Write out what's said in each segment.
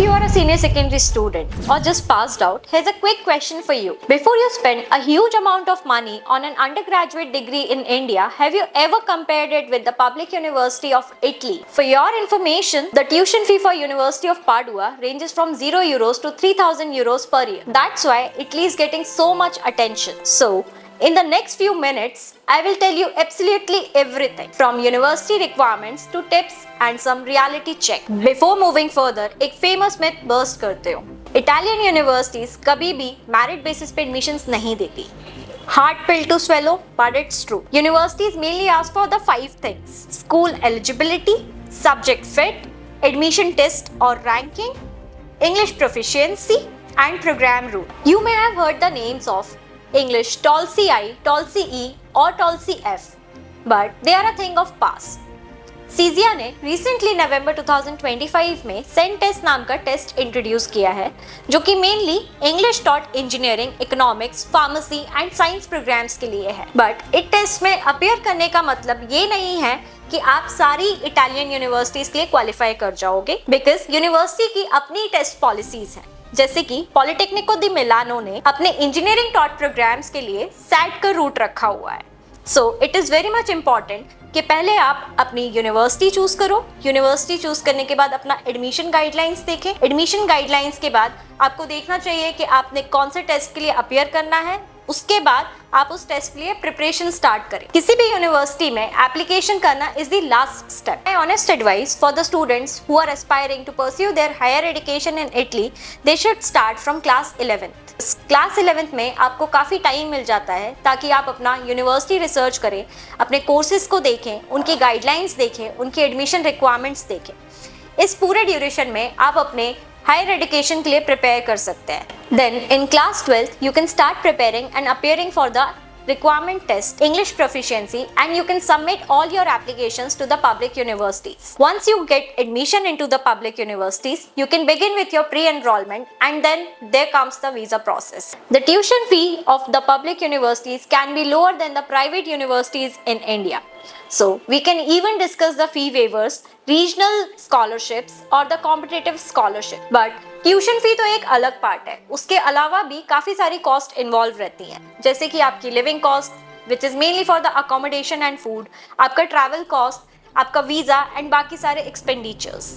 you are a senior secondary student or just passed out, here's a quick question for you. Before you spend a huge amount of money on an undergraduate degree in India, have you ever compared it with the public University of Italy? For your information, the tuition fee for University of Padua ranges from 0 euros to 3000 euros per year. That's why Italy is getting so much attention. So, in the next few minutes, I will tell you absolutely everything from university requirements to tips and some reality check. Before moving further, एक famous myth burst करते हो. Italian universities कभी भी merit basis पे admissions नहीं देती. Hard pill to swallow, but it's true. Universities mainly ask for the 5 things: school eligibility, subject fit, admission test or ranking, English proficiency, and program rule. You may have heard the names of English TOEL-CI, TOEL-CE or TOEL-CF, but they are a thing of past. CISIA ने recently November 2025 में Saint test नाम का test introduce किया है, जो कि mainly English taught engineering, economics, pharmacy and science programmes के लिए है. बट इस टेस्ट में अपीयर करने का मतलब ये नहीं है कि आप सारी इटालियन यूनिवर्सिटीज के लिए क्वालिफाई कर जाओगे, बिकॉज यूनिवर्सिटी की अपनी टेस्ट पॉलिसीज हैं. जैसे कि पॉलिटेक्निको दी मिलानो ने अपने इंजीनियरिंग टॉट प्रोग्राम्स के लिए सैट का रूट रखा हुआ है. So it is very much important कि पहले आप अपनी यूनिवर्सिटी चूज करो. यूनिवर्सिटी चूज करने के बाद अपना एडमिशन गाइडलाइंस देखें. एडमिशन गाइडलाइंस के बाद आपको देखना चाहिए कि आपने कौन से टेस्ट के लिए अपीयर करना है. उसके बाद आप उस टेस्ट के लिए प्रिपरेशन स्टार्ट करें. किसी भी यूनिवर्सिटी में एप्लीकेशन करना is the last step. My honest advice for the students who are aspiring to pursue their higher education in Italy, they should start from class 11th. Class 11th में आपको काफ़ी time मिल जाता है ताकि आप अपना यूनिवर्सिटी रिसर्च करें, अपने कोर्सेज को देखें, उनकी गाइडलाइंस देखें, उनकी एडमिशन रिक्वायरमेंट्स देखें. इस पूरे ड्यूरेशन में आप अपने हायर एजुकेशन के लिए प्रिपेयर कर सकते हैं. Then in class 12th you can start preparing and appearing for the requirement test, English proficiency, and you can submit all your applications to the public universities. Once you get admission into the public universities, you can begin with your pre-enrollment, and then there comes the visa process. The tuition fee of the public universities can be lower than the private universities in India. So we can even discuss the fee waivers, regional scholarships or the competitive scholarship. But tuition fee तो एक अलग part है. उसके अलावा भी काफ़ी सारी cost involve रहती हैं, जैसे कि आपकी living cost which is mainly for the accommodation and food, आपका ट्रैवल कॉस्ट, आपका वीज़ा एंड बाकी सारे expenditures.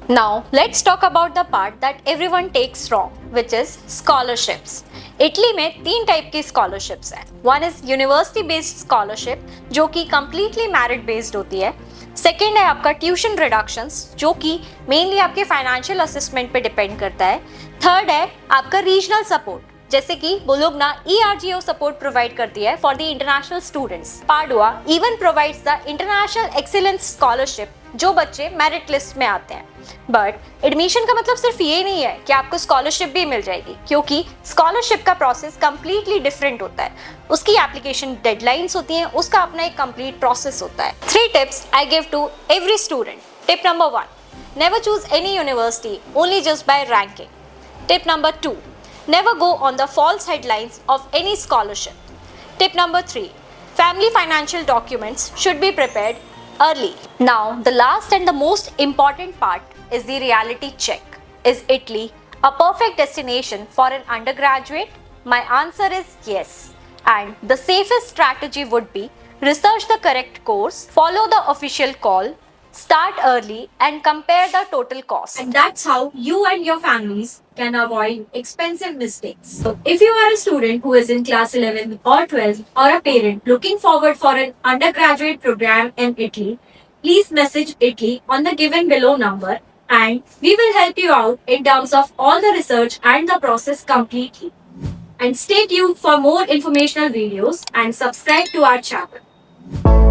Now let's talk about the part that everyone takes wrong, which is scholarships. Italy में 3 टाइप की स्कॉलरशिप्स हैं. One is university based scholarship, जो कि completely merit based होती है. सेकेंड है आपका ट्यूशन रिडक्शंस, जो कि मेनली आपके फाइनेंशियल असिस्टमेंट पे डिपेंड करता है. थर्ड है आपका रीजनल सपोर्ट, जैसे कि बोलोगना ERGO सपोर्ट प्रोवाइड करती है for the international students. Padua even provides the international excellence scholarship, जो बच्चे मेरिट लिस्ट में आते हैं. बट एडमिशन का मतलब सिर्फ ये नहीं है कि आपको स्कॉलरशिप भी मिल जाएगी, क्योंकि स्कॉलरशिप का प्रोसेस कंप्लीटली डिफरेंट होता है. उसकी एप्लीकेशन डेडलाइंस होती हैं, उसका अपना एक कंप्लीट प्रोसेस होता है. 3 tips I give to every student. Tip number 1, never choose any university only just by ranking. Tip number 2, never go on the false headlines of any scholarship. Tip number 3, family financial documents should be prepared early. Now, the last and the most important part is the reality check. Is Italy a perfect destination for an undergraduate? My answer is yes. And the safest strategy would be research the correct course, follow the official call, start early and compare the total cost. And that's how you and your families can avoid expensive mistakes. So if you are a student who is in class 11 or 12 or a parent looking forward for an undergraduate program in Italy, please message Italy on the given below number and we will help you out in terms of all the research and the process completely. And stay tuned for more informational videos and subscribe to our channel.